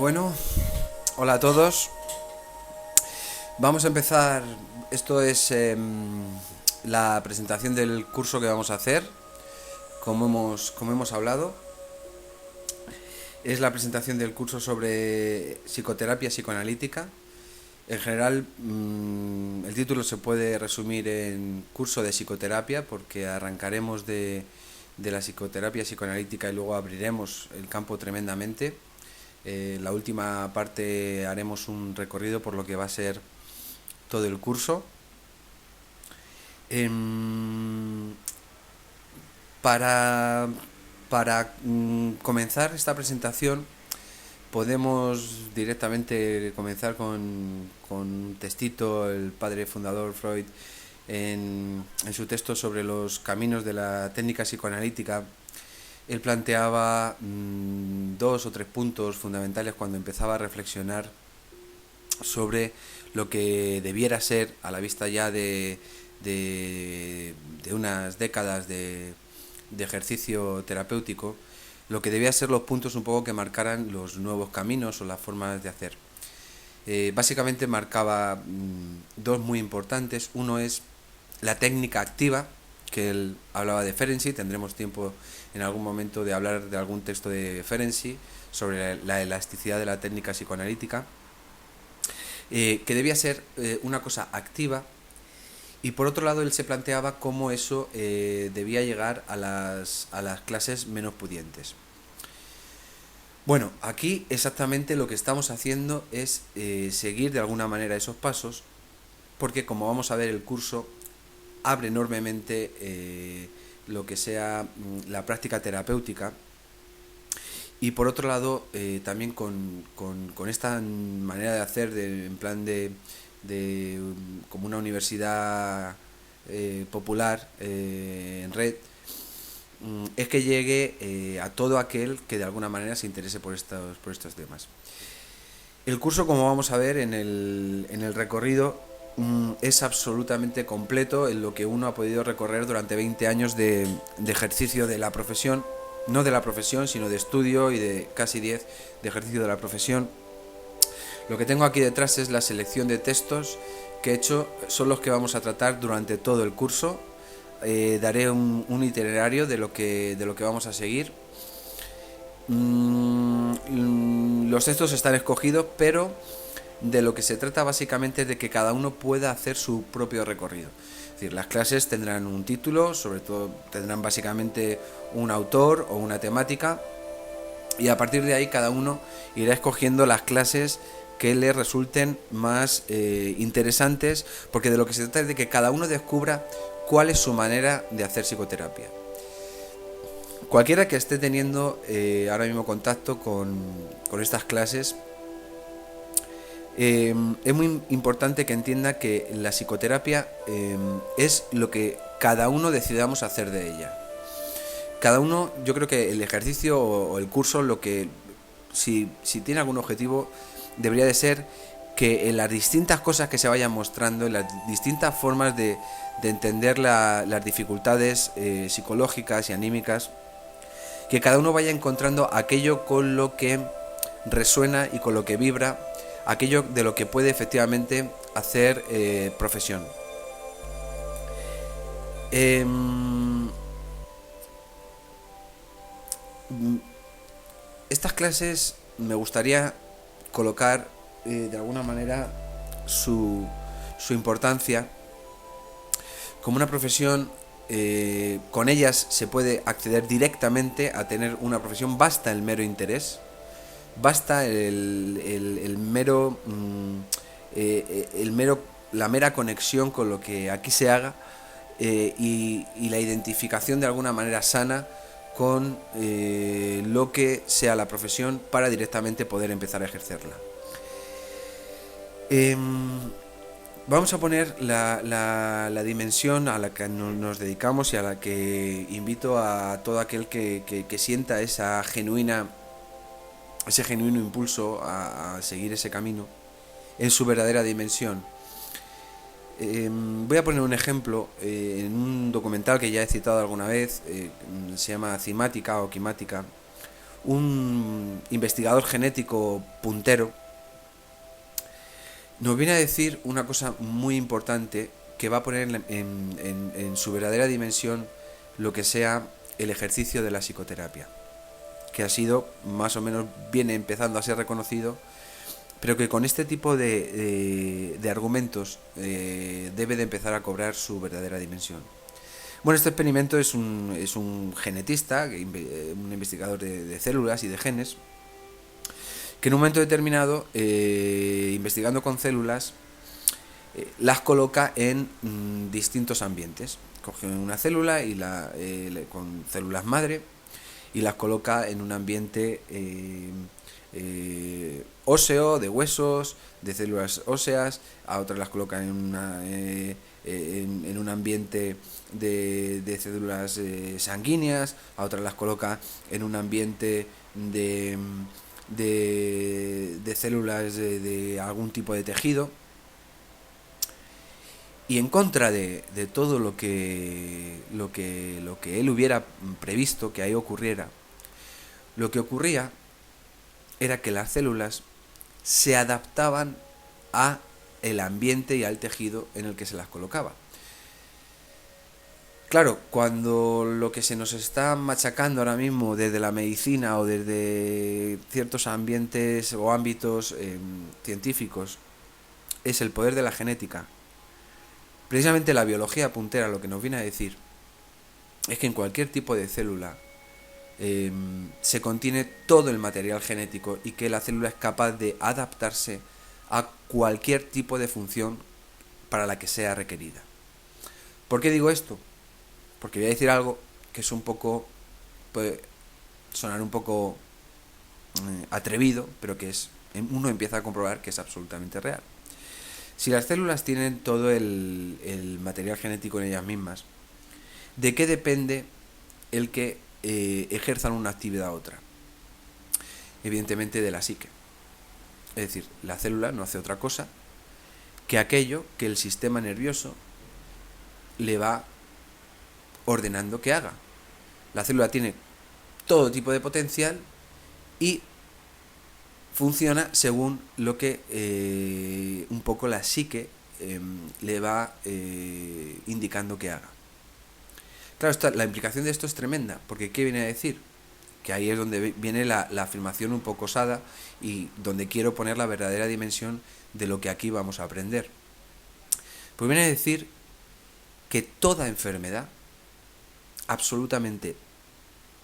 Bueno, hola a todos. Vamos a empezar. Esto es la presentación del curso que vamos a hacer. Como hemos hablado, es la presentación del curso sobre psicoterapia psicoanalítica. En general, el título se puede resumir en curso de psicoterapia porque arrancaremos de la psicoterapia psicoanalítica y luego abriremos el campo tremendamente. La última parte haremos un recorrido por lo que va a ser todo el curso. Em, para comenzar esta presentación podemos directamente comenzar con un textito. El padre fundador Freud, en su texto sobre los caminos de la técnica psicoanalítica, él planteaba dos o tres puntos fundamentales cuando empezaba a reflexionar sobre lo que debiera ser, a la vista ya de unas décadas de ejercicio terapéutico, lo que debía ser los puntos un poco que marcaran los nuevos caminos o las formas de hacer. Básicamente marcaba dos muy importantes. Uno es la técnica activa, que él hablaba de Ferenczi. Tendremos tiempo en algún momento de hablar de algún texto de Ferenczi sobre la elasticidad de la técnica psicoanalítica, que debía ser una cosa activa. Y por otro lado, él se planteaba cómo eso debía llegar a las clases menos pudientes. Bueno, aquí exactamente lo que estamos haciendo es seguir de alguna manera esos pasos, porque como vamos a ver, el curso abre enormemente lo que sea la práctica terapéutica. Y por otro lado, también con esta manera de hacer, en plan de como una universidad popular en red, es que llegue a todo aquel que de alguna manera se interese por estos temas. El curso, como vamos a ver en el recorrido, es absolutamente completo en lo que uno ha podido recorrer durante 20 años de ejercicio de la profesión. No de la profesión, sino de estudio, y de casi 10 de ejercicio de la profesión. Lo que tengo aquí detrás es la selección de textos que he hecho, son los que vamos a tratar durante todo el curso. Daré un itinerario de lo que vamos a seguir. Los textos están escogidos, pero de lo que se trata básicamente es de que cada uno pueda hacer su propio recorrido. Es decir, las clases tendrán un título, sobre todo tendrán básicamente un autor o una temática, y a partir de ahí cada uno irá escogiendo las clases que le resulten más interesantes, porque de lo que se trata es de que cada uno descubra cuál es su manera de hacer psicoterapia. Cualquiera que esté teniendo ahora mismo contacto con estas clases, es muy importante que entienda que la psicoterapia es lo que cada uno decidamos hacer de ella. Cada uno, yo creo que el ejercicio o el curso, lo que si tiene algún objetivo, debería de ser que en las distintas cosas que se vayan mostrando, en las distintas formas de entender las dificultades psicológicas y anímicas, que cada uno vaya encontrando aquello con lo que resuena y con lo que vibra, aquello de lo que puede efectivamente hacer profesión. Estas clases me gustaría colocar de alguna manera su importancia como una profesión. Con ellas se puede acceder directamente a tener una profesión. Basta el mero interés, basta la mera conexión con lo que aquí se haga, y la identificación de alguna manera sana con lo que sea la profesión, para directamente poder empezar a ejercerla. Vamos a poner la dimensión a la que nos dedicamos y a la que invito a todo aquel que sienta ese genuino impulso a seguir ese camino en su verdadera dimensión. Voy a poner un ejemplo en un documental que ya he citado alguna vez, se llama Cimática o Quimática, un investigador genético puntero, nos viene a decir una cosa muy importante que va a poner en su verdadera dimensión lo que sea el ejercicio de la psicoterapia, que ha sido, más o menos, viene empezando a ser reconocido, pero que con este tipo de argumentos debe de empezar a cobrar su verdadera dimensión. Bueno, este experimento es un genetista, un investigador de células y de genes, que en un momento determinado, investigando con células, las coloca en distintos ambientes. Coge una célula y con células madre y las coloca en un ambiente óseo, de huesos, de células óseas, a otras las coloca en un ambiente de células sanguíneas, a otras las coloca en un ambiente de células de algún tipo de tejido. Y en contra de todo lo que él hubiera previsto que ahí ocurriera, lo que ocurría era que las células se adaptaban a el ambiente y al tejido en el que se las colocaba. Claro, cuando lo que se nos está machacando ahora mismo desde la medicina o desde ciertos ambientes o ámbitos científicos es el poder de la genética, precisamente la biología puntera lo que nos viene a decir es que en cualquier tipo de célula se contiene todo el material genético y que la célula es capaz de adaptarse a cualquier tipo de función para la que sea requerida. ¿Por qué digo esto? Porque voy a decir algo que es un poco, puede sonar un poco atrevido, pero que uno empieza a comprobar que es absolutamente real. Si las células tienen todo el material genético en ellas mismas, ¿de qué depende el que ejerzan una actividad u otra? Evidentemente de la psique. Es decir, la célula no hace otra cosa que aquello que el sistema nervioso le va ordenando que haga. La célula tiene todo tipo de potencial y funciona según lo que un poco la psique le va indicando que haga. Claro, la implicación de esto es tremenda, porque ¿qué viene a decir? Que ahí es donde viene la afirmación un poco osada y donde quiero poner la verdadera dimensión de lo que aquí vamos a aprender. Pues viene a decir que toda enfermedad, absolutamente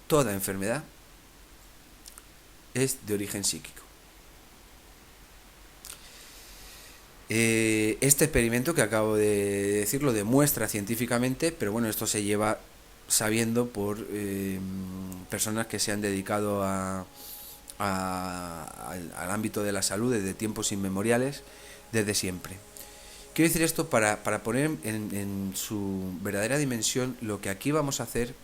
toda enfermedad, es de origen psíquico. Este experimento que acabo de decir lo demuestra científicamente, pero bueno, esto se lleva sabiendo por personas que se han dedicado al ámbito de la salud desde tiempos inmemoriales, desde siempre. Quiero decir esto para poner en su verdadera dimensión lo que aquí vamos a hacer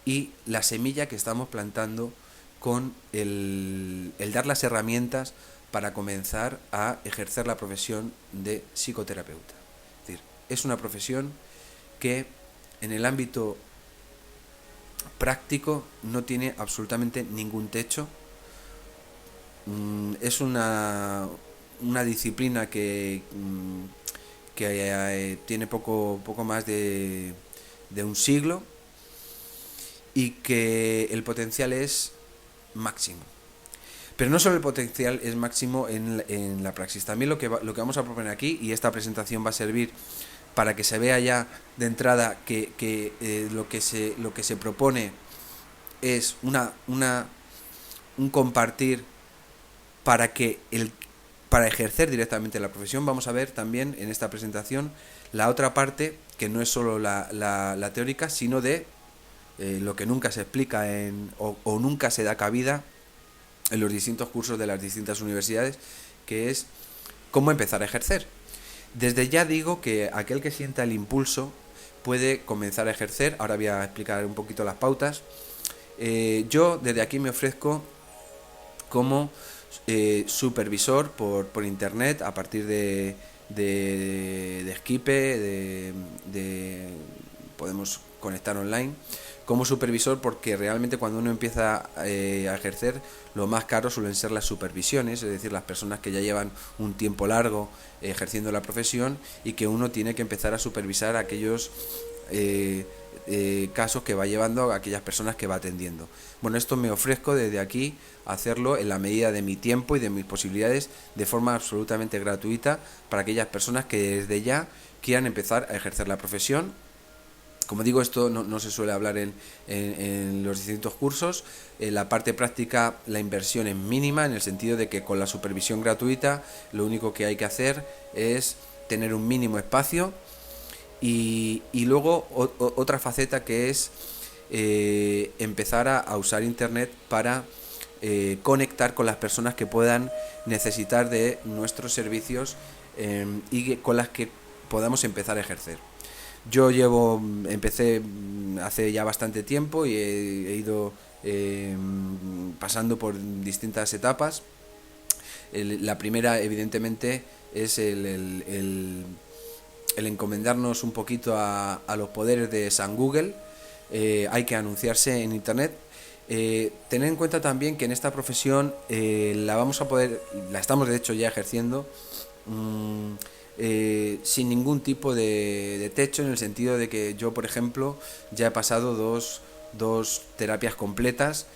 y la semilla que estamos plantando con el dar las herramientas para comenzar a ejercer la profesión de psicoterapeuta. Es decir, es una profesión que en el ámbito práctico no tiene absolutamente ningún techo. Es una disciplina que tiene poco más de un siglo y que el potencial es máximo. Pero no solo el potencial es máximo en la praxis, también lo que vamos a proponer aquí, y esta presentación va a servir para que se vea ya de entrada que lo que se propone es un compartir para ejercer directamente la profesión. Vamos a ver también en esta presentación la otra parte, que no es solo la teórica, sino de lo que nunca se explica o nunca se da cabida en los distintos cursos de las distintas universidades, que es cómo empezar a ejercer. Desde ya digo que aquel que sienta el impulso puede comenzar a ejercer. Ahora voy a explicar un poquito las pautas. Yo desde aquí me ofrezco como supervisor por internet a partir de Skype, podemos conectar online. Como supervisor, porque realmente cuando uno empieza a ejercer, lo más caro suelen ser las supervisiones, es decir, las personas que ya llevan un tiempo largo ejerciendo la profesión y que uno tiene que empezar a supervisar aquellos casos que va llevando a aquellas personas que va atendiendo. Bueno, esto me ofrezco desde aquí a hacerlo en la medida de mi tiempo y de mis posibilidades, de forma absolutamente gratuita, para aquellas personas que desde ya quieran empezar a ejercer la profesión. Como digo, esto no se suele hablar en los distintos cursos. En la parte práctica, la inversión es mínima, en el sentido de que con la supervisión gratuita lo único que hay que hacer es tener un mínimo espacio y luego otra faceta, que es empezar a usar Internet para conectar con las personas que puedan necesitar de nuestros servicios y con las que podamos empezar a ejercer. Yo empecé hace ya bastante tiempo y he ido pasando por distintas etapas. La primera, evidentemente, es el encomendarnos un poquito a los poderes de San Google. Hay que anunciarse en Internet. Tener en cuenta también que en esta profesión la estamos de hecho ya ejerciendo sin ningún tipo de techo, en el sentido de que yo, por ejemplo, ya he pasado dos terapias completas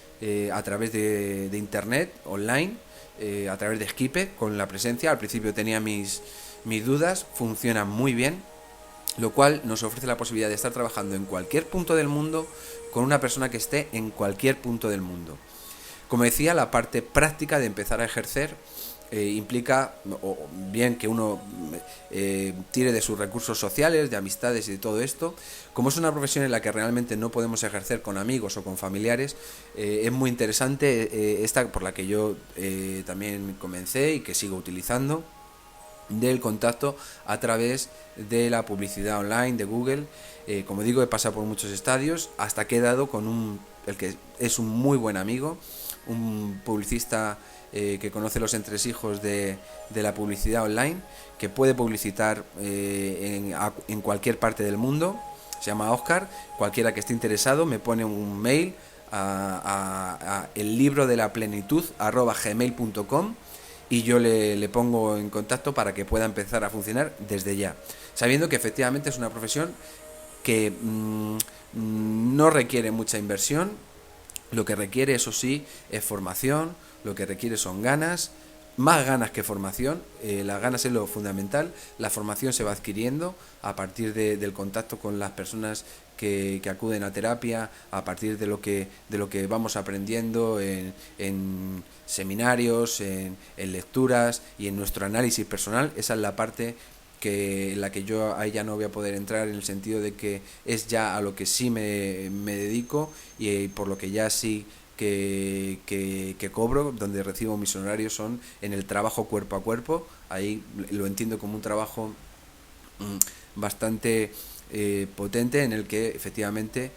a través de Internet, online, a través de Skype, con la presencia. Al principio tenía mis dudas, funciona muy bien, lo cual nos ofrece la posibilidad de estar trabajando en cualquier punto del mundo con una persona que esté en cualquier punto del mundo. Como decía, la parte práctica de empezar a ejercer implica o bien que uno tire de sus recursos sociales, de amistades y de todo esto. Como es una profesión en la que realmente no podemos ejercer con amigos o con familiares, es muy interesante esta por la que yo también comencé y que sigo utilizando, del contacto a través de la publicidad online de Google. Como digo, he pasado por muchos estadios hasta que he dado con el que es un muy buen amigo, un publicista que conoce los entresijos de la publicidad online, que puede publicitar en cualquier parte del mundo. Se llama Oscar. Cualquiera que esté interesado me pone un mail a ellibrodelaplenitud@gmail.com y yo le pongo en contacto para que pueda empezar a funcionar desde ya, sabiendo que efectivamente es una profesión que no requiere mucha inversión. Lo que requiere, eso sí, es formación. Lo que requiere son ganas, más ganas que formación. Las ganas es lo fundamental. La formación se va adquiriendo a partir del contacto con las personas que acuden a terapia, a partir de lo que vamos aprendiendo en seminarios, en lecturas y en nuestro análisis personal. Esa es la parte en la que yo ahí ya no voy a poder entrar, en el sentido de que es ya a lo que sí me dedico y por lo que ya sí que cobro, donde recibo mis honorarios, son en el trabajo cuerpo a cuerpo. Ahí lo entiendo como un trabajo bastante potente, en el que efectivamente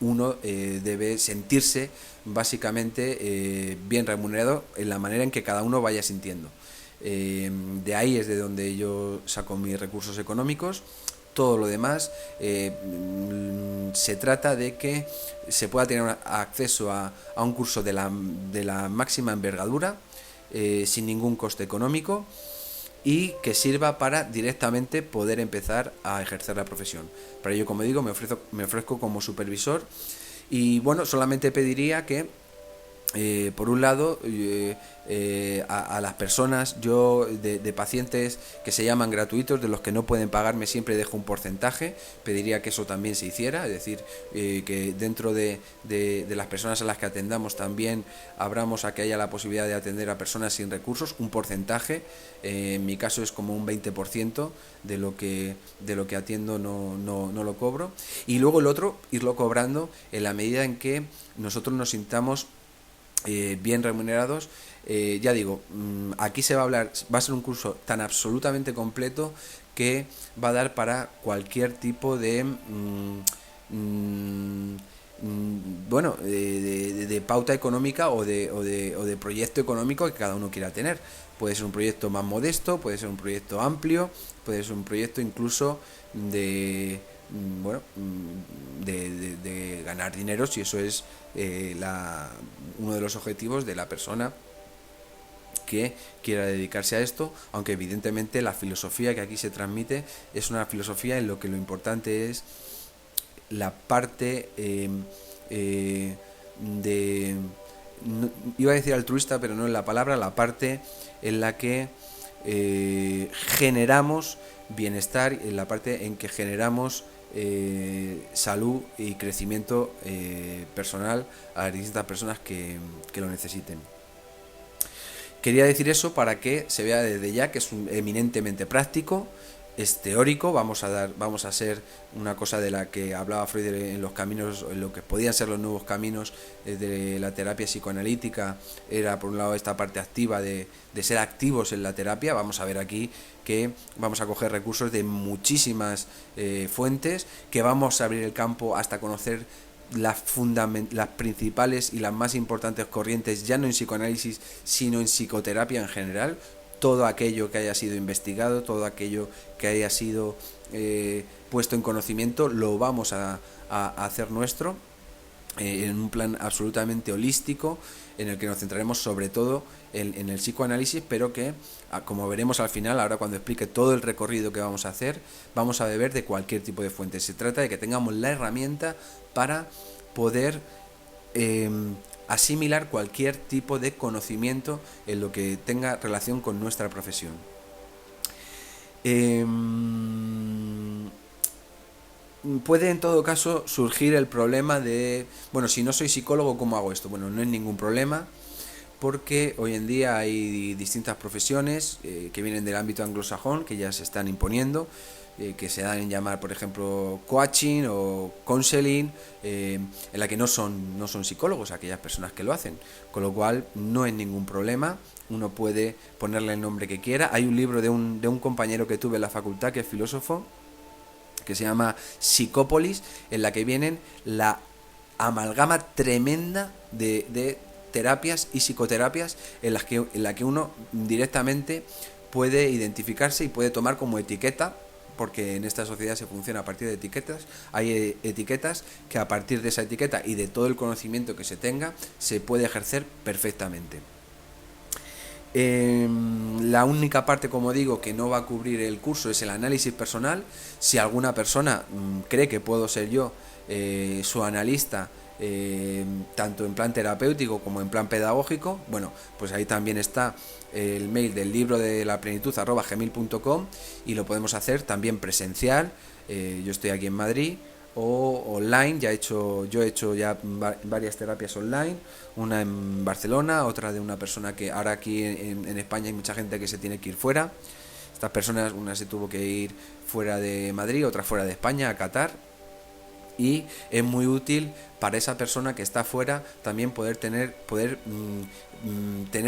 uno debe sentirse básicamente bien remunerado en la manera en que cada uno vaya sintiendo. De ahí es de donde yo saco mis recursos económicos. Todo lo demás se trata de que se pueda tener acceso a un curso de la máxima envergadura, sin ningún coste económico, y que sirva para directamente poder empezar a ejercer la profesión. Para ello, como digo, me ofrezco como supervisor. Y bueno, solamente pediría que por un lado, a las personas, yo de pacientes que se llaman gratuitos, de los que no pueden pagarme, siempre dejo un porcentaje. Pediría que eso también se hiciera, es decir, que dentro de las personas a las que atendamos también abramos a que haya la posibilidad de atender a personas sin recursos, un porcentaje. En mi caso es como un 20% de lo que atiendo, no lo cobro. Y luego el otro, irlo cobrando en la medida en que nosotros nos sintamos bien remunerados. Ya digo, aquí va a ser un curso tan absolutamente completo que va a dar para cualquier tipo de pauta económica o de proyecto económico que cada uno quiera tener. Puede ser un proyecto más modesto, puede ser un proyecto amplio, puede ser un proyecto incluso de de ganar dinero, si eso es uno de los objetivos de la persona que quiera dedicarse a esto, aunque evidentemente la filosofía que aquí se transmite es una filosofía en lo que lo importante es la parte iba a decir altruista, pero no es la palabra, la parte en la que generamos bienestar, en la parte en que generamos salud y crecimiento personal a las distintas personas que lo necesiten. Quería decir eso para que se vea desde ya que es eminentemente práctico, es teórico, vamos a ser una cosa de la que hablaba Freud en los caminos, en lo que podían ser los nuevos caminos de la terapia psicoanalítica, era por un lado esta parte activa de ser activos en la terapia. Vamos a ver aquí que vamos a coger recursos de muchísimas fuentes, que vamos a abrir el campo hasta conocer las principales y las más importantes corrientes, ya no en psicoanálisis, sino en psicoterapia en general. Todo aquello que haya sido investigado, todo aquello que haya sido puesto en conocimiento, lo vamos a hacer nuestro en un plan absolutamente holístico, en el que nos centraremos sobre todo en el psicoanálisis, pero que, como veremos al final, ahora cuando explique todo el recorrido que vamos a hacer, vamos a beber de cualquier tipo de fuente. Se trata de que tengamos la herramienta para poder asimilar cualquier tipo de conocimiento en lo que tenga relación con nuestra profesión. Puede en todo caso surgir el problema de, bueno, si no soy psicólogo, ¿cómo hago esto? Bueno, no es ningún problema, porque hoy en día hay distintas profesiones que vienen del ámbito anglosajón, que ya se están imponiendo, que se dan en llamar, por ejemplo, coaching o counseling, en la que no son psicólogos aquellas personas que lo hacen, con lo cual no es ningún problema, uno puede ponerle el nombre que quiera. Hay un libro de un compañero que tuve en la facultad, que es filósofo, que se llama Psicópolis, en la que vienen la amalgama tremenda de terapias y psicoterapias en la que uno directamente puede identificarse y puede tomar como etiqueta, porque en esta sociedad se funciona a partir de etiquetas. Hay etiquetas que a partir de esa etiqueta y de todo el conocimiento que se tenga se puede ejercer perfectamente. La única parte, como digo, que no va a cubrir el curso es el análisis personal. Si alguna persona cree que puedo ser yo su analista, tanto en plan terapéutico como en plan pedagógico, bueno, pues ahí también está el mail del libro de la plenitud @gmail.com, y lo podemos hacer también presencial. Yo estoy aquí en Madrid, o online. Yo he hecho ya varias terapias online, una en Barcelona, otra de una persona que ahora aquí en España hay mucha gente que se tiene que ir fuera. Estas personas, una se tuvo que ir fuera de Madrid, otra fuera de España, a Qatar, y es muy útil para esa persona que está fuera también poder tener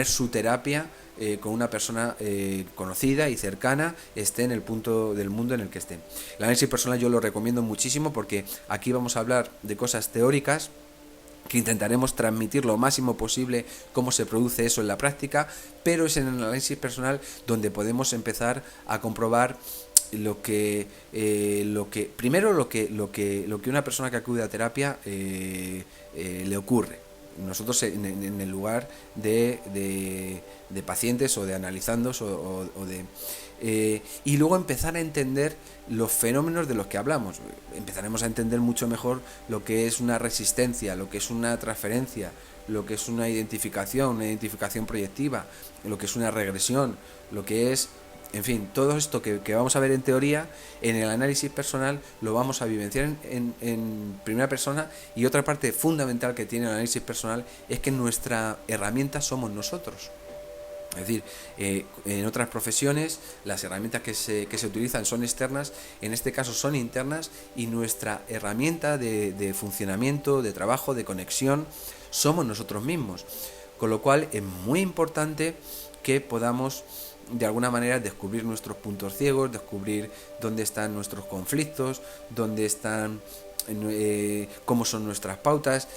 su terapia con una persona conocida y cercana, esté en el punto del mundo en el que esté. El análisis personal yo lo recomiendo muchísimo, porque aquí vamos a hablar de cosas teóricas que intentaremos transmitir lo máximo posible cómo se produce eso en la práctica, pero es en el análisis personal donde podemos empezar a comprobar lo que una persona que acude a terapia le ocurre. Nosotros en el lugar de pacientes o de analizandos y luego empezar a entender los fenómenos de los que hablamos. Empezaremos a entender mucho mejor lo que es una resistencia, lo que es una transferencia, lo que es una identificación proyectiva, lo que es una regresión, lo que es, en fin, todo esto que vamos a ver en teoría, en el análisis personal lo vamos a vivenciar en primera persona. Y otra parte fundamental que tiene el análisis personal es que nuestra herramienta somos nosotros. Es decir, en otras profesiones las herramientas que se utilizan son externas, en este caso son internas, y nuestra herramienta de funcionamiento, de trabajo, de conexión, somos nosotros mismos. Con lo cual es muy importante que podamos de alguna manera descubrir nuestros puntos ciegos, descubrir dónde están nuestros conflictos, dónde están, cómo son nuestras pautas,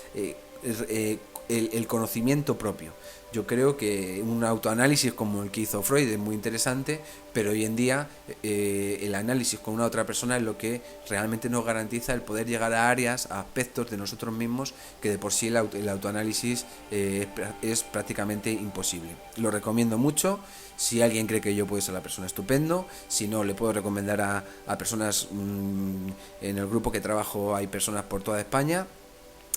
el conocimiento propio. Yo creo que un autoanálisis como el que hizo Freud es muy interesante, pero hoy en día el análisis con una otra persona es lo que realmente nos garantiza el poder llegar a áreas, a aspectos de nosotros mismos que de por sí el autoanálisis es prácticamente imposible. Lo recomiendo mucho. Si alguien cree que yo puedo ser la persona, estupendo. Si no, le puedo recomendar a personas. En el grupo que trabajo hay personas por toda España.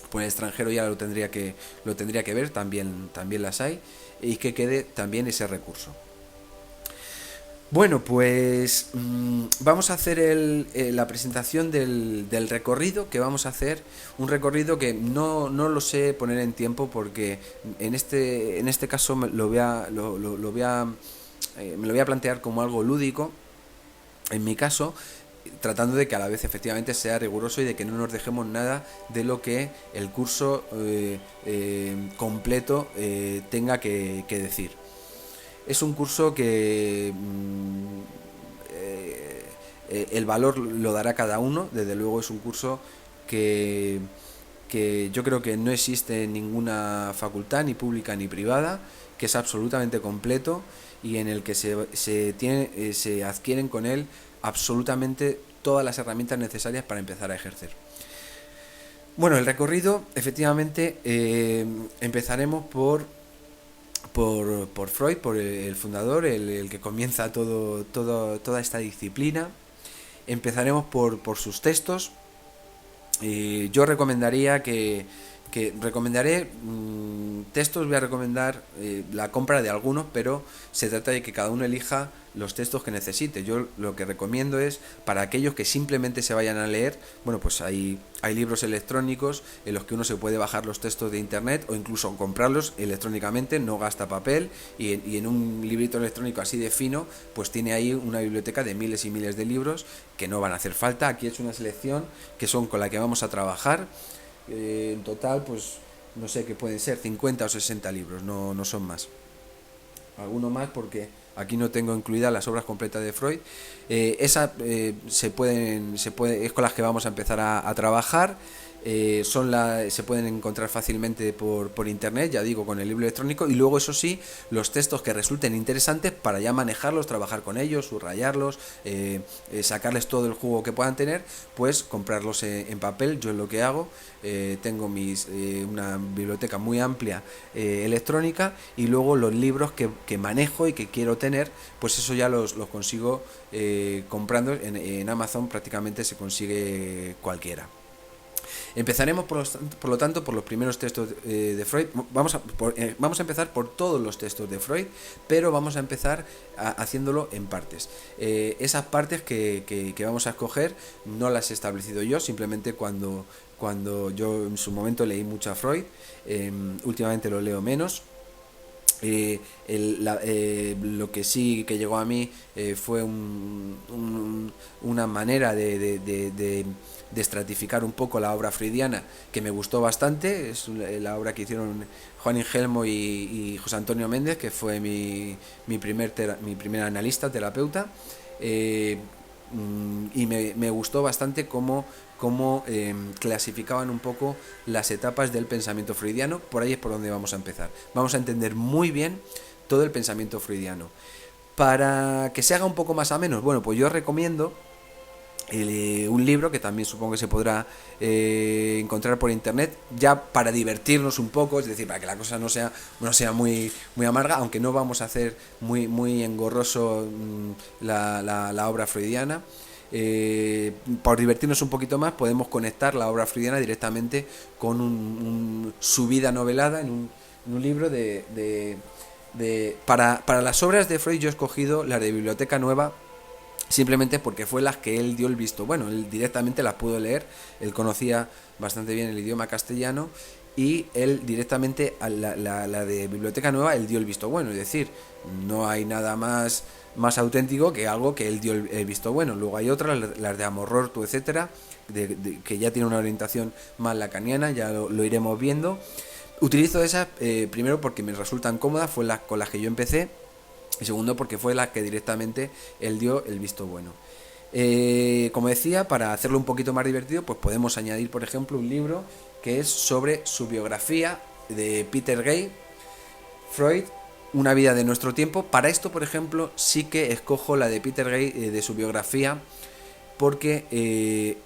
Pues en el extranjero ya lo tendría que ver, también las hay, y que quede también ese recurso. Bueno, pues vamos a hacer la presentación del recorrido que vamos a hacer. Un recorrido que no lo sé poner en tiempo, porque en este caso me lo voy a plantear como algo lúdico, en mi caso, tratando de que a la vez efectivamente sea riguroso y de que no nos dejemos nada de lo que el curso completo tenga que decir. Es un curso que el valor lo dará cada uno. Desde luego es un curso que yo creo que no existe en ninguna facultad, ni pública ni privada, que es absolutamente completo y en el que se adquieren con él absolutamente todas las herramientas necesarias para empezar a ejercer. Bueno, el recorrido, efectivamente, empezaremos por Freud, por el fundador, el que comienza toda esta disciplina. Empezaremos por sus textos. Yo recomendaría recomendaré textos, voy a recomendar la compra de algunos, pero se trata de que cada uno elija los textos que necesite. Yo lo que recomiendo es, para aquellos que simplemente se vayan a leer, bueno, pues hay libros electrónicos en los que uno se puede bajar los textos de internet o incluso comprarlos electrónicamente, no gasta papel, y en un librito electrónico así de fino, pues tiene ahí una biblioteca de miles y miles de libros que no van a hacer falta. Aquí he hecho una selección que son con la que vamos a trabajar. En total, pues no sé, qué pueden ser 50 o 60 libros, no son más. Alguno más porque aquí no tengo incluidas las obras completas de Freud. Es con las que vamos a empezar a trabajar. Se pueden encontrar fácilmente por internet, ya digo, con el libro electrónico, y luego, eso sí, los textos que resulten interesantes para ya manejarlos, trabajar con ellos, subrayarlos, sacarles todo el jugo que puedan tener, pues comprarlos en papel. Yo es lo que hago. Tengo una biblioteca muy amplia electrónica, y luego los libros que manejo y que quiero tener, pues eso ya los consigo comprando en Amazon. Prácticamente se consigue cualquiera. Empezaremos por lo tanto por los primeros textos de Freud. Vamos a empezar por todos los textos de Freud, pero vamos a empezar haciéndolo en partes. Esas partes que vamos a escoger no las he establecido yo, simplemente cuando yo en su momento leí mucho a Freud. Últimamente lo leo menos. Lo que sí que llegó a mí fue una manera de estratificar un poco la obra freudiana que me gustó bastante. Es la obra que hicieron Juan Ingelmo y José Antonio Méndez, que fue mi primer analista, terapeuta, y me gustó bastante cómo clasificaban un poco las etapas del pensamiento freudiano. Por ahí es por donde vamos a empezar. Vamos a entender muy bien todo el pensamiento freudiano. Para que se haga un poco más ameno, bueno, pues yo recomiendo un libro que también supongo que se podrá encontrar por internet, ya para divertirnos un poco, es decir, para que la cosa no sea muy amarga, aunque no vamos a hacer muy engorroso la obra freudiana. Por divertirnos un poquito más, podemos conectar la obra freudiana directamente con su vida novelada en un libro para las obras de Freud. Yo he escogido la de Biblioteca Nueva, simplemente porque fue las que él dio el visto bueno. Él directamente las pudo leer, él conocía bastante bien el idioma castellano, y él directamente a la de Biblioteca Nueva él dio el visto bueno. Es decir, no hay nada más auténtico que algo que él dio el visto bueno. Luego hay otras, las de Amorortu, etcétera, que ya tiene una orientación más lacaniana, ya lo iremos viendo. Utilizo esas primero porque me resultan cómodas, fue con las que yo empecé, y segundo porque fue la que directamente él dio el visto bueno. Como decía, para hacerlo un poquito más divertido, pues podemos añadir, por ejemplo, un libro que es sobre su biografía de Peter Gay, Freud, una vida de nuestro tiempo. Para esto, por ejemplo, sí que escojo la de Peter Gay, de su biografía, porque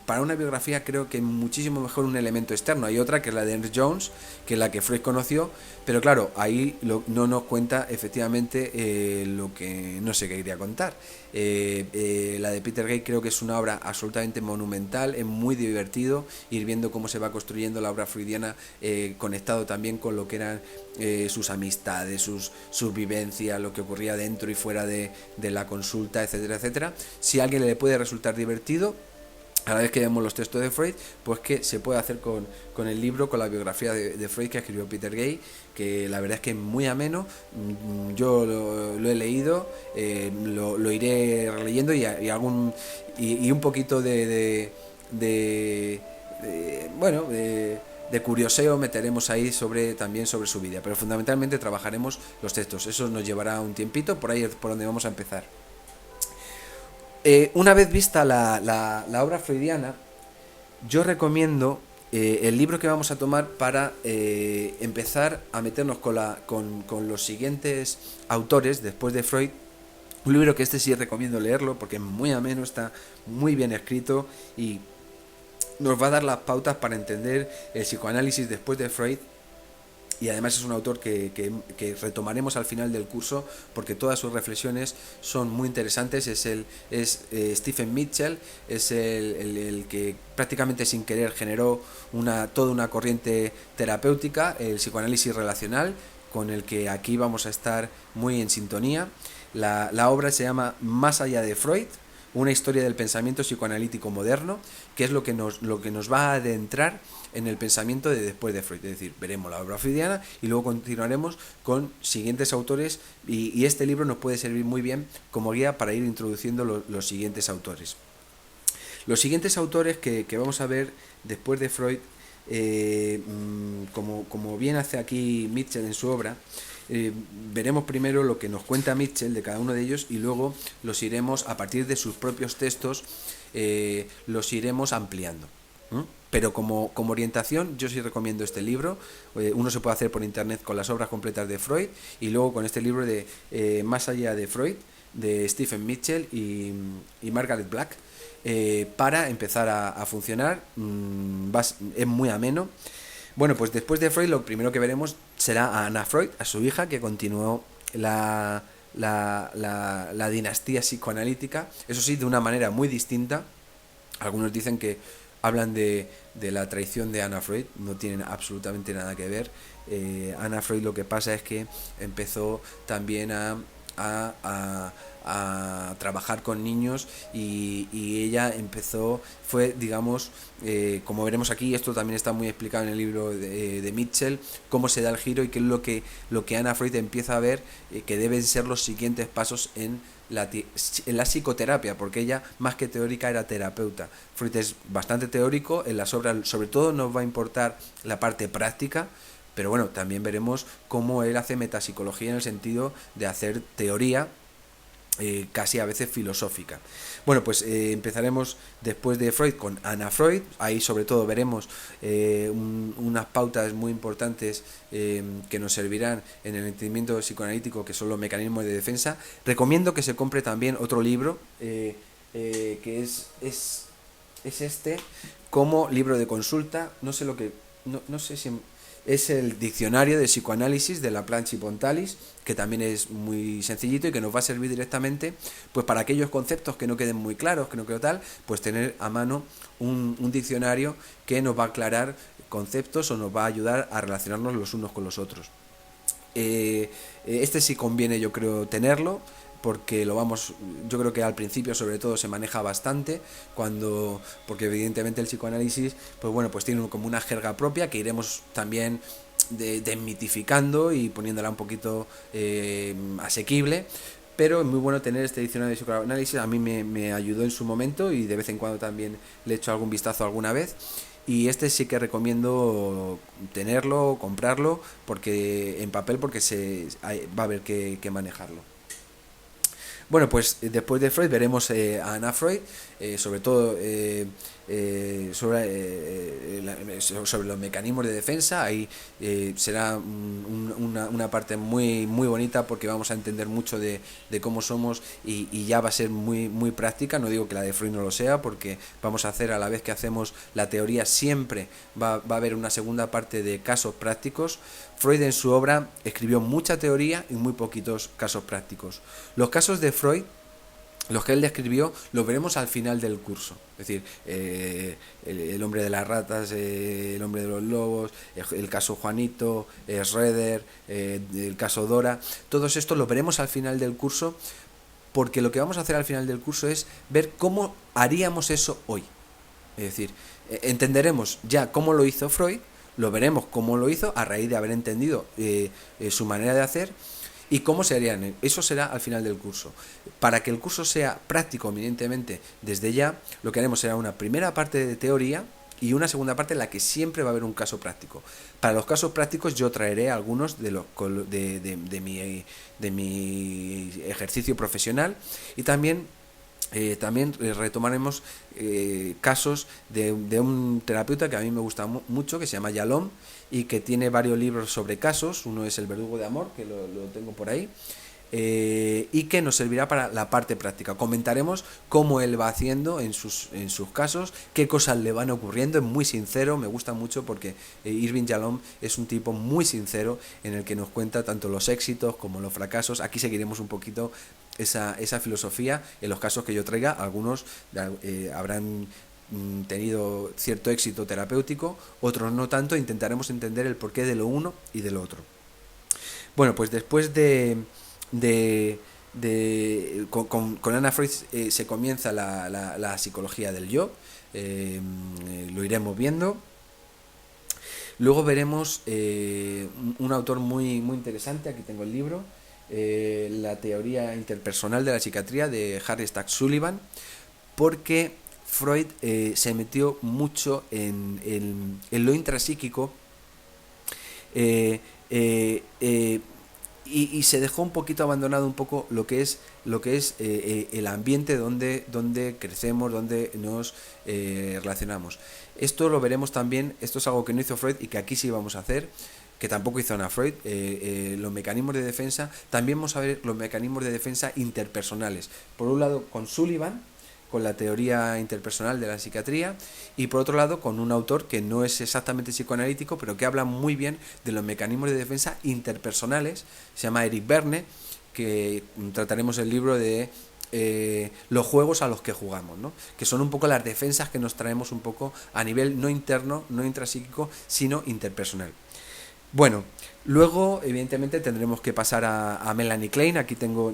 para una biografía creo que muchísimo mejor un elemento externo. Hay otra que es la de Ernest Jones, que es la que Freud conoció, pero claro, ahí no nos cuenta efectivamente lo que no se quería contar. La de Peter Gay creo que es una obra absolutamente monumental, es muy divertido ir viendo cómo se va construyendo la obra freudiana, conectado también con lo que eran sus amistades, sus vivencias, lo que ocurría dentro y fuera de la consulta, etcétera, etcétera. Si a alguien le puede resultar divertido a la vez que vemos los textos de Freud, pues que se puede hacer con el libro, con la biografía de Freud que escribió Peter Gay, que la verdad es que es muy ameno. Yo lo he leído, lo iré releyendo y un poquito de curioseo meteremos ahí también sobre su vida, pero fundamentalmente trabajaremos los textos. Eso nos llevará un tiempito, por ahí es por donde vamos a empezar. Una vez vista la obra freudiana, yo recomiendo el libro que vamos a tomar para empezar a meternos con los siguientes autores después de Freud. Un libro que sí recomiendo leerlo porque es muy ameno, está muy bien escrito y nos va a dar las pautas para entender el psicoanálisis después de Freud. Y además es un autor que retomaremos al final del curso porque todas sus reflexiones son muy interesantes. Es Stephen Mitchell, es el que prácticamente sin querer generó toda una corriente terapéutica, el psicoanálisis relacional, con el que aquí vamos a estar muy en sintonía. La obra se llama Más allá de Freud, una historia del pensamiento psicoanalítico moderno, que es lo que nos va a adentrar en el pensamiento de después de Freud. Es decir, veremos la obra freudiana y luego continuaremos con siguientes autores y este libro nos puede servir muy bien como guía para ir introduciendo los siguientes autores. Los siguientes autores que vamos a ver después de Freud, como bien hace aquí Mitchell en su obra, veremos primero lo que nos cuenta Mitchell de cada uno de ellos y luego los iremos, a partir de sus propios textos, los iremos ampliando. Pero como orientación yo sí recomiendo este libro. Uno se puede hacer por internet con las obras completas de Freud y luego con este libro de Más allá de Freud, de Stephen Mitchell y Margaret Black, para empezar a funcionar. Es muy ameno. Bueno, pues después de Freud lo primero que veremos será a Anna Freud, a su hija, que continuó la dinastía psicoanalítica, eso sí, de una manera muy distinta. Algunos dicen que hablan de la traición de Anna Freud, no tienen absolutamente nada que ver. Anna Freud lo que pasa es que empezó también a trabajar con niños y ella fue, digamos, como veremos aquí, esto también está muy explicado en el libro de Mitchell, cómo se da el giro y qué es lo que Anna Freud empieza a ver que deben ser los siguientes pasos en la psicoterapia, porque ella más que teórica era terapeuta. Freud es bastante teórico, en las obras sobre todo nos va a importar la parte práctica, pero bueno, también veremos cómo él hace metapsicología en el sentido de hacer teoría, casi a veces filosófica. Bueno, pues empezaremos después de Freud con Anna Freud. Ahí sobre todo veremos unas pautas muy importantes que nos servirán en el entendimiento psicoanalítico, que son los mecanismos de defensa. Recomiendo que se compre también otro libro que es este como libro de consulta. No sé si es el diccionario de psicoanálisis de Laplanche y Pontalis, que también es muy sencillito y que nos va a servir directamente pues para aquellos conceptos que no queden muy claros, que no quede tal, pues tener a mano un diccionario que nos va a aclarar conceptos o nos va a ayudar a relacionarnos los unos con los otros. Este sí conviene, yo creo, tenerlo, porque yo creo que al principio sobre todo se maneja bastante, porque evidentemente el psicoanálisis pues tiene como una jerga propia que iremos también desmitificando y poniéndola un poquito asequible, pero es muy bueno tener este diccionario de psicoanálisis. A mí me ayudó en su momento y de vez en cuando también le he hecho algún vistazo alguna vez. Y este sí que recomiendo tenerlo, comprarlo, porque en papel, porque va a haber que manejarlo. Bueno, pues después de Freud veremos a Anna Freud. sobre todo sobre los mecanismos de defensa. Ahí será una parte muy, muy bonita, porque vamos a entender mucho de cómo somos, y ya va a ser muy, muy práctica. No digo que la de Freud no lo sea, porque vamos a hacer, a la vez que hacemos la teoría, siempre va a haber una segunda parte de casos prácticos. Freud en su obra escribió mucha teoría y muy poquitos casos prácticos. Los casos de Freud, los que él describió, los veremos al final del curso. Es decir, el hombre de las ratas, el hombre de los lobos, el caso Juanito, Schroeder, el caso Dora. Todos estos los veremos al final del curso, porque lo que vamos a hacer al final del curso es ver cómo haríamos eso hoy. Es decir, entenderemos ya cómo lo hizo Freud, lo veremos cómo lo hizo a raíz de haber entendido su manera de hacer, y cómo se harían. Eso será al final del curso. Para que el curso sea práctico, evidentemente, desde ya, lo que haremos será una primera parte de teoría y una segunda parte en la que siempre va a haber un caso práctico. Para los casos prácticos yo traeré algunos de mi ejercicio profesional, y también retomaremos casos de un terapeuta que a mí me gusta mucho, que se llama Yalom, y que tiene varios libros sobre casos. Uno es El verdugo de amor, que lo tengo por ahí, y que nos servirá para la parte práctica. Comentaremos cómo él va haciendo en sus casos, qué cosas le van ocurriendo. Es muy sincero, me gusta mucho, porque Irving Yalom es un tipo muy sincero, en el que nos cuenta tanto los éxitos como los fracasos. Aquí seguiremos un poquito esa filosofía. En los casos que yo traiga, algunos habrán tenido cierto éxito terapéutico, otros no tanto. Intentaremos entender el porqué de lo uno y de lo otro. Bueno, pues después con Anna Freud se comienza la psicología del yo. Lo iremos viendo. Luego veremos un autor muy, muy interesante. Aquí tengo el libro, La teoría interpersonal de la psiquiatría, de Harry Stack Sullivan, porque Freud se metió mucho en lo intrapsíquico, y se dejó un poquito abandonado un poco lo que es el ambiente donde crecemos, donde nos relacionamos. Esto lo veremos también. Esto es algo que no hizo Freud y que aquí sí vamos a hacer, que tampoco hizo Anna Freud. Los mecanismos de defensa, también vamos a ver los mecanismos de defensa interpersonales. Por un lado con Sullivan, con la teoría interpersonal de la psiquiatría, y por otro lado con un autor que no es exactamente psicoanalítico, pero que habla muy bien de los mecanismos de defensa interpersonales. Se llama Eric Berne, que trataremos el libro de los juegos a los que jugamos, ¿no? Que son un poco las defensas que nos traemos un poco a nivel no interno, no intrapsíquico, sino interpersonal. Bueno, luego evidentemente tendremos que pasar a Melanie Klein. Aquí tengo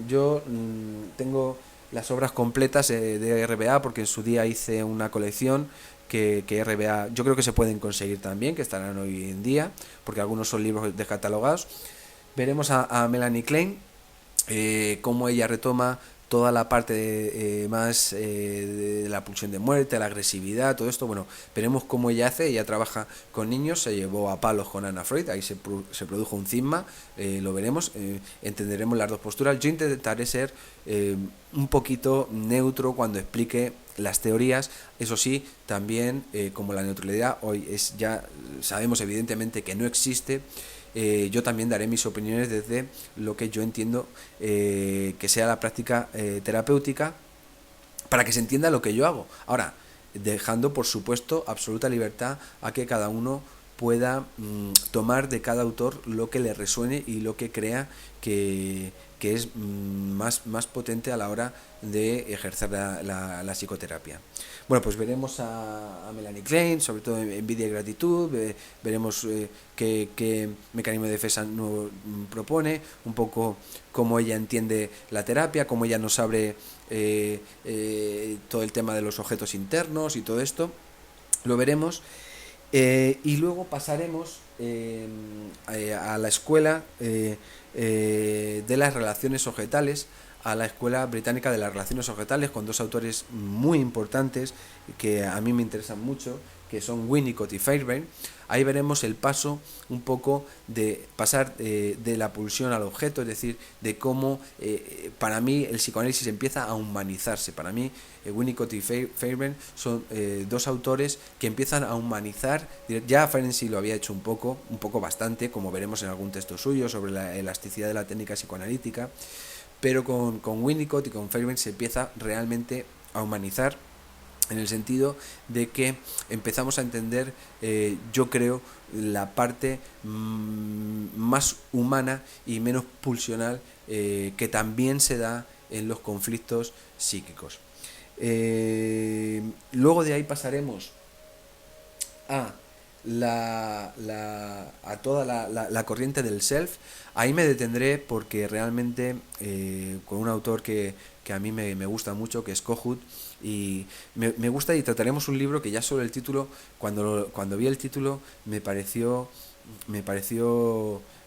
las obras completas de RBA, porque en su día hice una colección que RBA, yo creo que se pueden conseguir también, que estarán hoy en día, porque algunos son libros descatalogados. Veremos a Melanie Klein, cómo ella retoma toda la parte más de la pulsión de muerte, la agresividad, todo esto. Bueno, veremos cómo ella hace. Ella trabaja con niños, se llevó a palos con Anna Freud, ahí se produjo un cisma. Lo veremos, entenderemos las dos posturas. Yo intentaré ser un poquito neutro cuando explique las teorías. Eso sí, también como la neutralidad hoy ya sabemos evidentemente que no existe, yo también daré mis opiniones desde lo que yo entiendo que sea la práctica terapéutica, para que se entienda lo que yo hago. Ahora, dejando por supuesto absoluta libertad a que cada uno pueda tomar de cada autor lo que le resuene y lo que crea que es más potente a la hora de ejercer la psicoterapia. Bueno, pues veremos a Melanie Klein, sobre todo envidia y gratitud. Veremos qué mecanismo de defensa nuevo propone, un poco cómo ella entiende la terapia, cómo ella nos abre todo el tema de los objetos internos y todo esto. Lo veremos. Y luego pasaremos a la escuela de las relaciones objetales, a la escuela británica de las relaciones objetales, con dos autores muy importantes que a mí me interesan mucho, que son Winnicott y Fairbairn, ahí veremos el paso un poco de pasar de la pulsión al objeto, es decir, de cómo para mí el psicoanálisis empieza a humanizarse. Para mí Winnicott y Fairbairn son dos autores que empiezan a humanizar. Ya Ferenczi lo había hecho un poco bastante, como veremos en algún texto suyo sobre la elasticidad de la técnica psicoanalítica, pero con Winnicott y con Fairbairn se empieza realmente a humanizar, en el sentido de que empezamos a entender, yo creo, la parte más humana y menos pulsional que también se da en los conflictos psíquicos. Luego de ahí pasaremos a a toda la corriente del self. Ahí me detendré porque realmente con un autor que a mí me gusta mucho, que es Kohut, y me gusta, y trataremos un libro que ya solo el título, cuando vi el título me pareció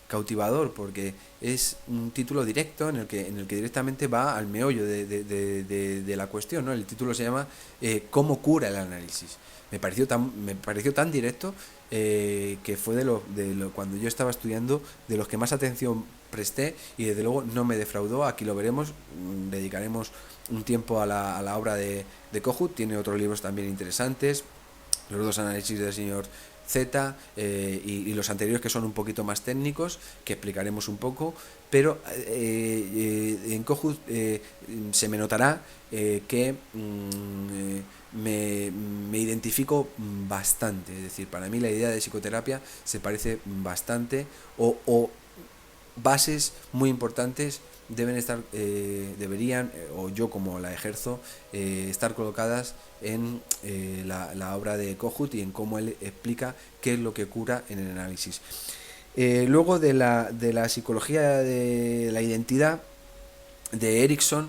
cautivador, porque es un título directo en el que directamente va al meollo de la cuestión, ¿no? El título se llama ¿Cómo cura el análisis? Me pareció tan directo que fue cuando yo estaba estudiando, de los que más atención presté, y desde luego no me defraudó. Aquí lo veremos, dedicaremos un tiempo a la obra de Kohut. Tiene otros libros también interesantes, los dos análisis del señor Z y los anteriores, que son un poquito más técnicos, que explicaremos un poco, pero en Kohut se me notará que me identifico bastante. Es decir, para mí la idea de psicoterapia se parece bastante, o bases muy importantes deben estar, deberían, o yo como la ejerzo, estar colocadas en la obra de Kohut y en cómo él explica qué es lo que cura en el análisis. Luego de la psicología de la identidad de Erikson,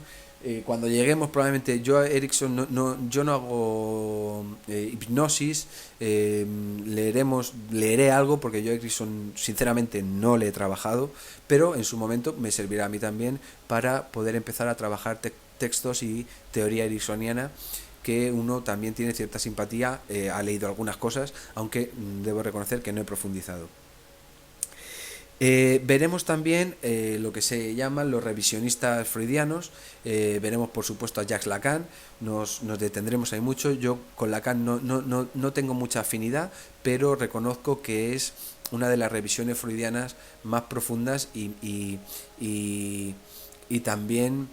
cuando lleguemos, probablemente yo a Erikson yo no hago hipnosis, leeré algo, porque yo a Erikson sinceramente no le he trabajado, pero en su momento me servirá a mí también para poder empezar a trabajar textos y teoría ericksoniana, que uno también tiene cierta simpatía, ha leído algunas cosas, aunque debo reconocer que no he profundizado. Veremos también lo que se llaman los revisionistas freudianos. Veremos, por supuesto, a Jacques Lacan. Nos detendremos ahí mucho. Yo con Lacan no tengo mucha afinidad, pero reconozco que es una de las revisiones freudianas más profundas y también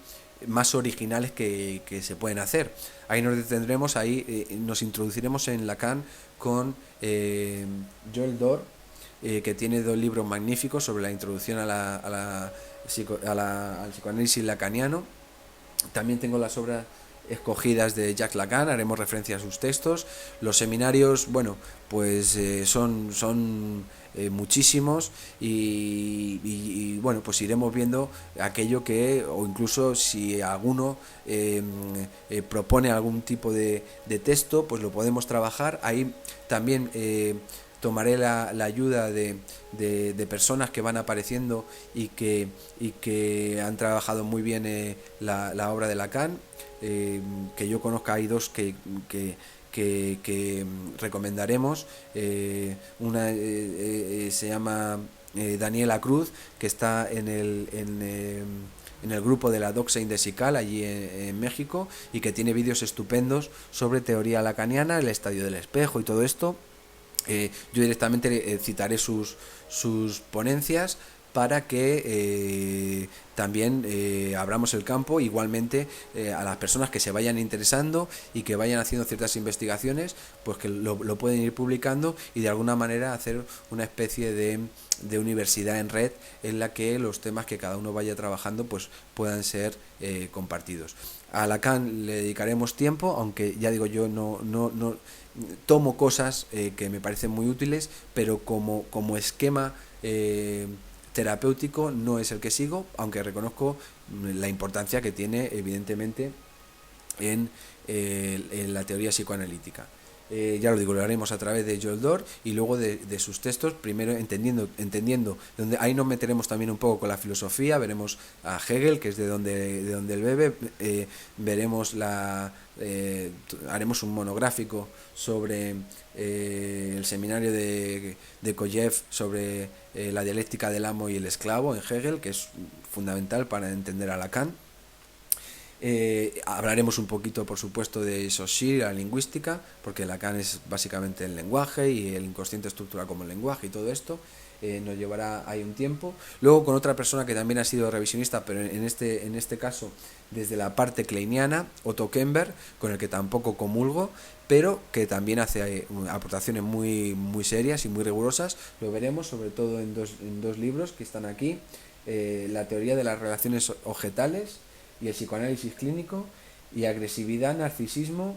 más originales que se pueden hacer. Ahí nos detendremos, ahí nos introduciremos en Lacan con Joel Dor, que tiene dos libros magníficos sobre la introducción al psicoanálisis lacaniano. También tengo las obras escogidas de Jacques Lacan, haremos referencia a sus textos. Los seminarios, bueno, pues son muchísimos, y bueno, pues iremos viendo aquello que, o incluso si alguno propone algún tipo de texto, pues lo podemos trabajar. Ahí también tomaré la ayuda de personas que van apareciendo y que han trabajado muy bien la obra de Lacan. Que yo conozca, hay dos que recomendaremos. Una se llama Daniela Cruz, que está en el grupo de la Doxa Indesical allí en México, y que tiene vídeos estupendos sobre teoría lacaniana, el estadio del espejo y todo esto. Yo directamente citaré sus ponencias para que también abramos el campo igualmente a las personas que se vayan interesando y que vayan haciendo ciertas investigaciones, pues que lo pueden ir publicando, y de alguna manera hacer una especie de universidad en red en la que los temas que cada uno vaya trabajando pues puedan ser compartidos. A Lacan le dedicaremos tiempo, aunque ya digo, yo no tomo cosas que me parecen muy útiles, pero como esquema terapéutico no es el que sigo, aunque reconozco la importancia que tiene evidentemente en la teoría psicoanalítica. ya lo digo, lo haremos a través de Joel Dor y luego de sus textos, primero entendiendo donde ahí nos meteremos también un poco con la filosofía, veremos a Hegel, que es de donde él bebe, veremos haremos un monográfico sobre el seminario de Koyev sobre la dialéctica del amo y el esclavo en Hegel, que es fundamental para entender a Lacan. Hablaremos un poquito, por supuesto, de Saussure, la lingüística, porque Lacan es básicamente el lenguaje y el inconsciente estructura como el lenguaje y todo esto. Nos llevará ahí un tiempo. Luego con otra persona que también ha sido revisionista, pero en este caso desde la parte kleiniana, Otto Kemper, con el que tampoco comulgo, pero que también hace aportaciones muy, muy serias y muy rigurosas. Lo veremos sobre todo en dos libros que están aquí. La teoría de las relaciones objetales y el psicoanálisis clínico, y agresividad, narcisismo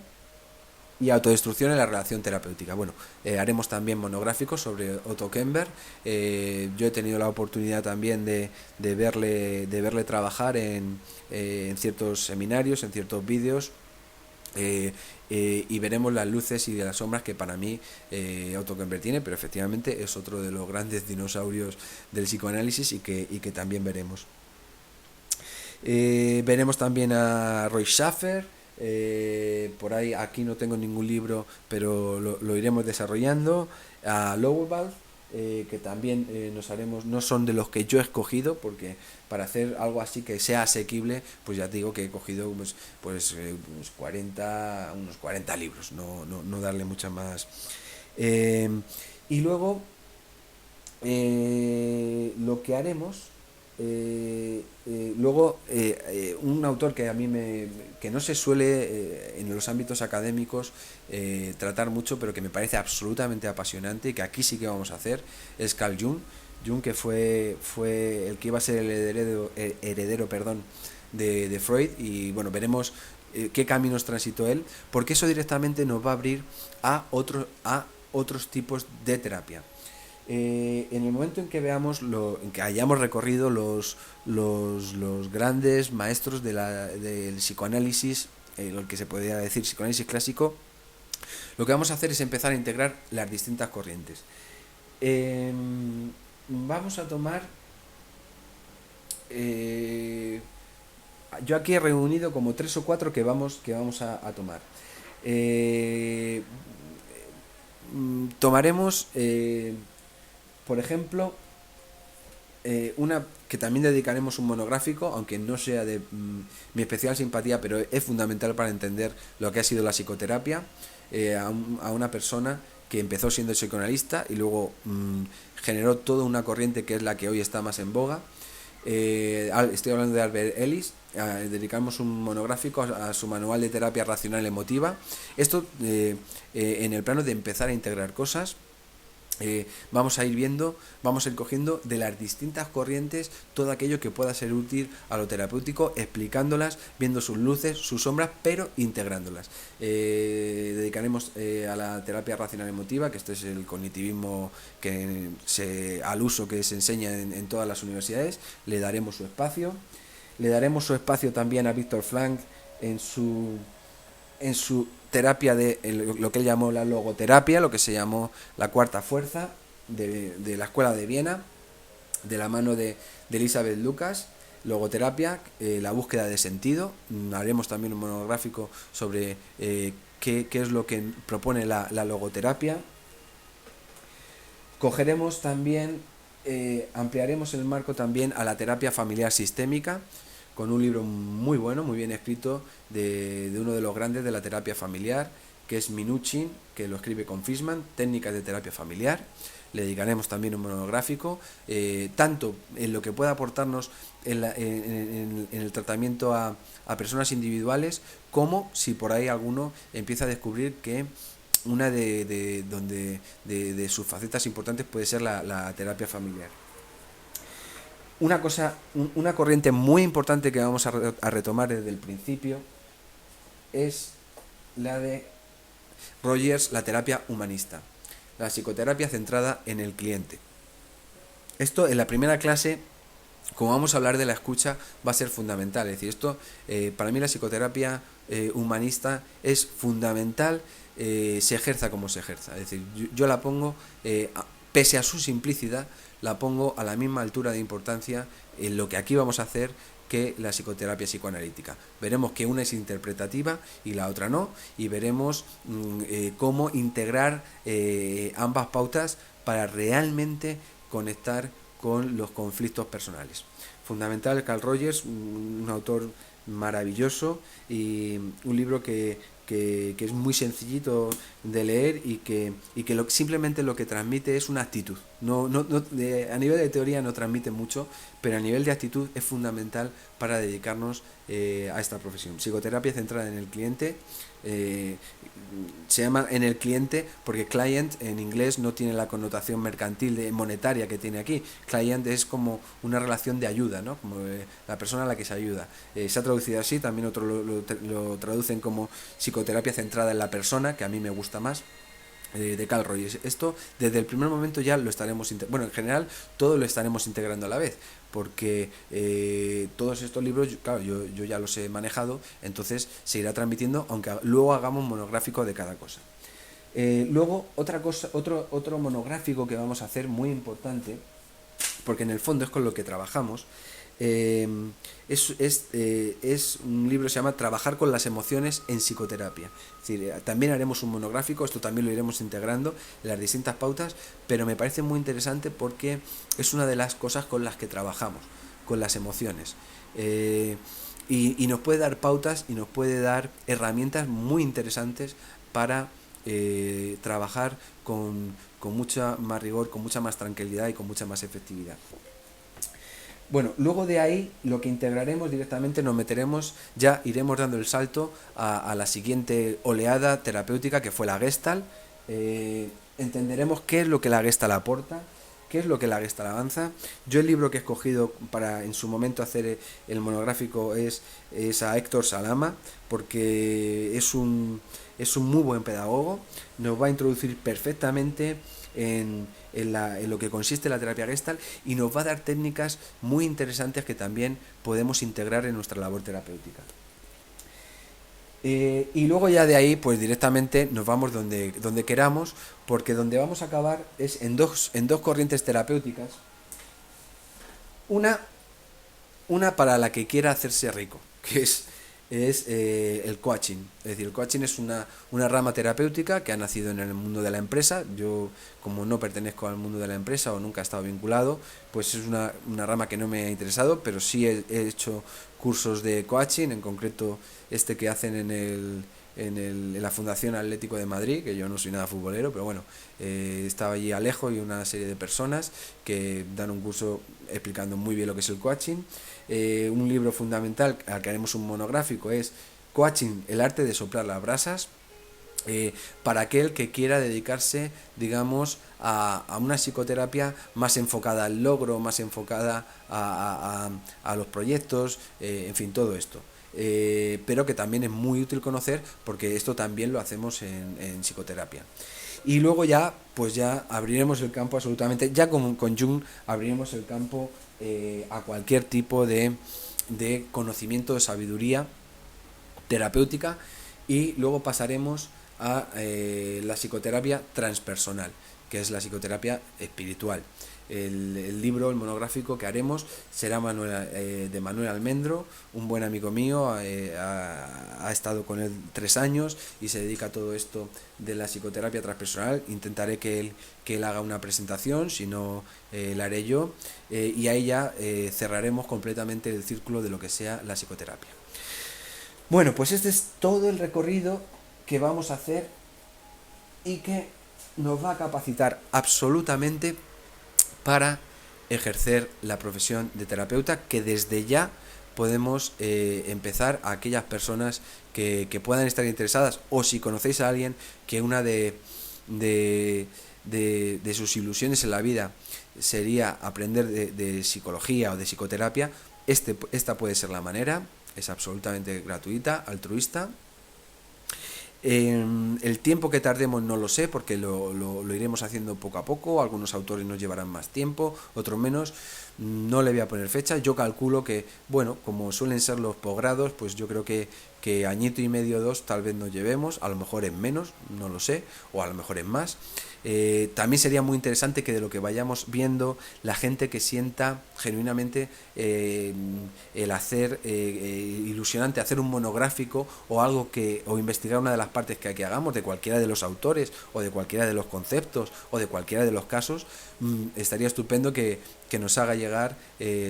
y autodestrucción en la relación terapéutica. Bueno, haremos también monográficos sobre Otto Kemper. Yo he tenido la oportunidad también de verle trabajar en ciertos seminarios, en ciertos vídeos. Y veremos las luces y de las sombras que para mí Otto Kemper tiene, pero efectivamente es otro de los grandes dinosaurios del psicoanálisis y que también veremos. Veremos también a Roy Schaffer. Por ahí aquí no tengo ningún libro, pero lo iremos desarrollando. A Lowell, que también nos haremos, no son de los que yo he escogido, porque para hacer algo así que sea asequible, pues ya te digo que he cogido unos 40 libros, no darle mucha más. Y luego lo que haremos luego un autor que a mí que no se suele en los ámbitos académicos tratar mucho, pero que me parece absolutamente apasionante y que aquí sí que vamos a hacer, es Carl Jung. Jung, que fue el que iba a ser el heredero de Freud, y bueno, veremos qué caminos transitó él, porque eso directamente nos va a abrir a otros tipos de terapia. En el momento en que veamos en que hayamos recorrido los grandes maestros del psicoanálisis, lo que se podría decir psicoanálisis clásico, lo que vamos a hacer es empezar a integrar las distintas corrientes. Vamos a tomar yo aquí he reunido como 3 o 4 que vamos a tomar. Tomaremos por ejemplo, una que también dedicaremos un monográfico, aunque no sea de mi especial simpatía, pero es fundamental para entender lo que ha sido la psicoterapia, a una persona que empezó siendo psicoanalista y luego generó toda una corriente que es la que hoy está más en boga. Estoy hablando de Albert Ellis. Dedicamos un monográfico a su manual de terapia racional emotiva. Esto en el plano de empezar a integrar cosas. Vamos a ir cogiendo de las distintas corrientes todo aquello que pueda ser útil a lo terapéutico, explicándolas, viendo sus luces, sus sombras, pero integrándolas. Dedicaremos a la terapia racional emotiva, que este es el cognitivismo al uso que se enseña en todas las universidades. Le daremos su espacio. Le daremos su espacio también a Viktor Frankl en su terapia de lo que él llamó la logoterapia, lo que se llamó la cuarta fuerza de la escuela de Viena, de la mano de Elizabeth Lucas. Logoterapia, la búsqueda de sentido. Haremos también un monográfico sobre qué es lo que propone la logoterapia. Cogeremos también, ampliaremos el marco también a la terapia familiar sistémica, con un libro muy bueno, muy bien escrito, de uno de los grandes de la terapia familiar, que es Minuchin, que lo escribe con Fishman, Técnicas de terapia familiar. Le dedicaremos también un monográfico, tanto en lo que pueda aportarnos en el tratamiento a personas individuales, como si por ahí alguno empieza a descubrir que una de sus facetas importantes puede ser la terapia familiar. Una corriente muy importante que vamos a retomar desde el principio es la de Rogers, la terapia humanista, la psicoterapia centrada en el cliente. Esto en la primera clase como vamos a hablar de la escucha, va a ser fundamental. Es decir, esto, para mí la psicoterapia humanista es fundamental, se ejerza como se ejerza. Es decir, yo la pongo, pese a su simplicidad, la pongo a la misma altura de importancia en lo que aquí vamos a hacer que la psicoterapia psicoanalítica. Veremos que una es interpretativa y la otra no, y veremos cómo integrar ambas pautas para realmente conectar con los conflictos personales. Fundamental, Carl Rogers, un autor maravilloso y un libro que es muy sencillito de leer y que simplemente lo que transmite es una actitud. A nivel de teoría no transmite mucho, pero a nivel de actitud es fundamental para dedicarnos a esta profesión. Psicoterapia centrada en el cliente. Se llama en el cliente porque client en inglés no tiene la connotación mercantil monetaria que tiene aquí. Client es como una relación de ayuda, ¿no? Como la persona a la que se ayuda. Se ha traducido así, también otros lo traducen como psicoterapia centrada en la persona, que a mí me gusta más, de Carl Rogers. Esto desde el primer momento ya lo estaremos en general todo lo estaremos integrando a la vez, porque todos estos libros, claro, yo ya los he manejado, entonces se irá transmitiendo, aunque luego hagamos un monográfico de cada cosa. Luego otro monográfico que vamos a hacer muy importante, porque en el fondo es con lo que trabajamos. Es un libro que se llama Trabajar con las emociones en psicoterapia. Es decir, también haremos un monográfico, esto también lo iremos integrando en las distintas pautas, pero me parece muy interesante porque es una de las cosas con las que trabajamos, con las emociones. Y nos puede dar pautas y nos puede dar herramientas muy interesantes para trabajar con mucha más rigor, con mucha más tranquilidad y con mucha más efectividad. Bueno, luego de ahí lo que integraremos directamente nos meteremos, ya iremos dando el salto a la siguiente oleada terapéutica que fue la Gestalt. Entenderemos qué es lo que la Gestalt aporta, qué es lo que la Gestalt avanza. Yo el libro que he escogido para en su momento hacer el monográfico es a Héctor Salama, porque es un muy buen pedagogo, nos va a introducir perfectamente en lo que consiste la terapia Gestalt y nos va a dar técnicas muy interesantes que también podemos integrar en nuestra labor terapéutica. Y luego ya de ahí pues directamente nos vamos donde queramos, porque donde vamos a acabar es en dos corrientes terapéuticas. Una para la que quiera hacerse rico, que es el coaching. Es decir, el coaching es una rama terapéutica que ha nacido en el mundo de la empresa. Yo, como no pertenezco al mundo de la empresa o nunca he estado vinculado, pues es una rama que no me ha interesado, pero sí he hecho cursos de coaching, en concreto este que hacen en la Fundación Atlético de Madrid, que yo no soy nada futbolero, pero bueno, estaba allí Alejo y una serie de personas que dan un curso explicando muy bien lo que es el coaching. Un libro fundamental al que haremos un monográfico es Coaching, el arte de soplar las brasas, para aquel que quiera dedicarse, digamos, a una psicoterapia más enfocada al logro, más enfocada a los proyectos, en fin, todo esto. Pero que también es muy útil conocer porque esto también lo hacemos en psicoterapia. Y luego ya, pues ya abriremos el campo absolutamente, ya con Jung abriremos el campo a cualquier tipo de conocimiento, de sabiduría terapéutica, y luego pasaremos a la psicoterapia transpersonal, que es la psicoterapia espiritual. El libro, el monográfico que haremos será de Manuel Almendro, un buen amigo mío, ha estado con él 3 años y se dedica a todo esto de la psicoterapia transpersonal. Intentaré que él haga una presentación, si no la haré yo, y ahí ya cerraremos completamente el círculo de lo que sea la psicoterapia. Bueno, pues este es todo el recorrido que vamos a hacer y que nos va a capacitar absolutamente para ejercer la profesión de terapeuta, que desde ya podemos empezar a aquellas personas que puedan estar interesadas, o si conocéis a alguien que una de sus ilusiones en la vida sería aprender de psicología o de psicoterapia, esta puede ser la manera. Es absolutamente gratuita, altruista. El tiempo que tardemos no lo sé, porque lo iremos haciendo poco a poco. Algunos autores nos llevarán más tiempo, otros menos. No le voy a poner fecha. Yo calculo que, bueno, como suelen ser los posgrados, pues yo creo que añito y medio, 2, tal vez nos llevemos. A lo mejor es menos, no lo sé, o a lo mejor es más. También sería muy interesante que de lo que vayamos viendo, la gente que sienta genuinamente el hacer ilusionante, hacer un monográfico o algo o investigar una de las partes que hagamos de cualquiera de los autores o de cualquiera de los conceptos o de cualquiera de los casos, estaría estupendo que nos haga llegar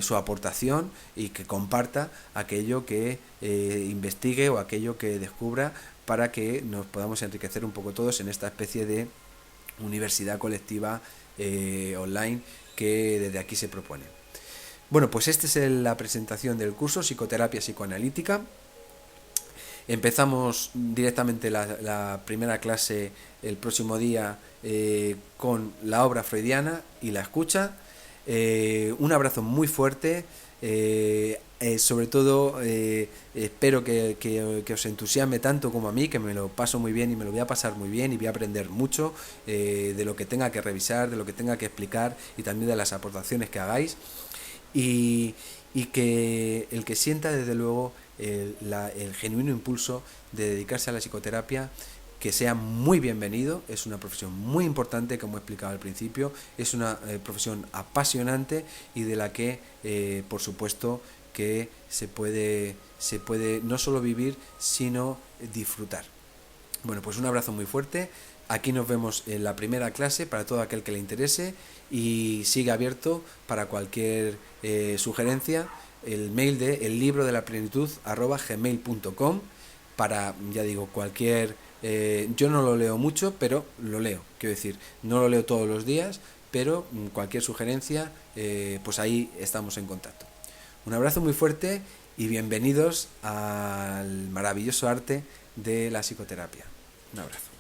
su aportación y que comparta aquello que investigue o aquello que descubra, para que nos podamos enriquecer un poco todos en esta especie de universidad colectiva online que desde aquí se propone. Bueno, pues esta es la presentación del curso Psicoterapia Psicoanalítica. Empezamos directamente la primera clase el próximo día con la obra freudiana y la escucha. Un abrazo muy fuerte. Sobre todo espero que os entusiasme tanto como a mí, que me lo paso muy bien y me lo voy a pasar muy bien y voy a aprender mucho de lo que tenga que revisar, de lo que tenga que explicar y también de las aportaciones que hagáis, y que el que sienta desde luego el genuino impulso de dedicarse a la psicoterapia, que sea muy bienvenido. Es una profesión muy importante, como he explicado al principio, es una profesión apasionante y de la que por supuesto que se puede no solo vivir, sino disfrutar. Bueno, pues un abrazo muy fuerte. Aquí nos vemos en la primera clase para todo aquel que le interese, y sigue abierto para cualquier sugerencia el mail de ellibrodelaplenitud@gmail.com para, ya digo, cualquier... yo no lo leo mucho, pero lo leo. Quiero decir, no lo leo todos los días, pero cualquier sugerencia, pues ahí estamos en contacto. Un abrazo muy fuerte y bienvenidos al maravilloso arte de la psicoterapia. Un abrazo.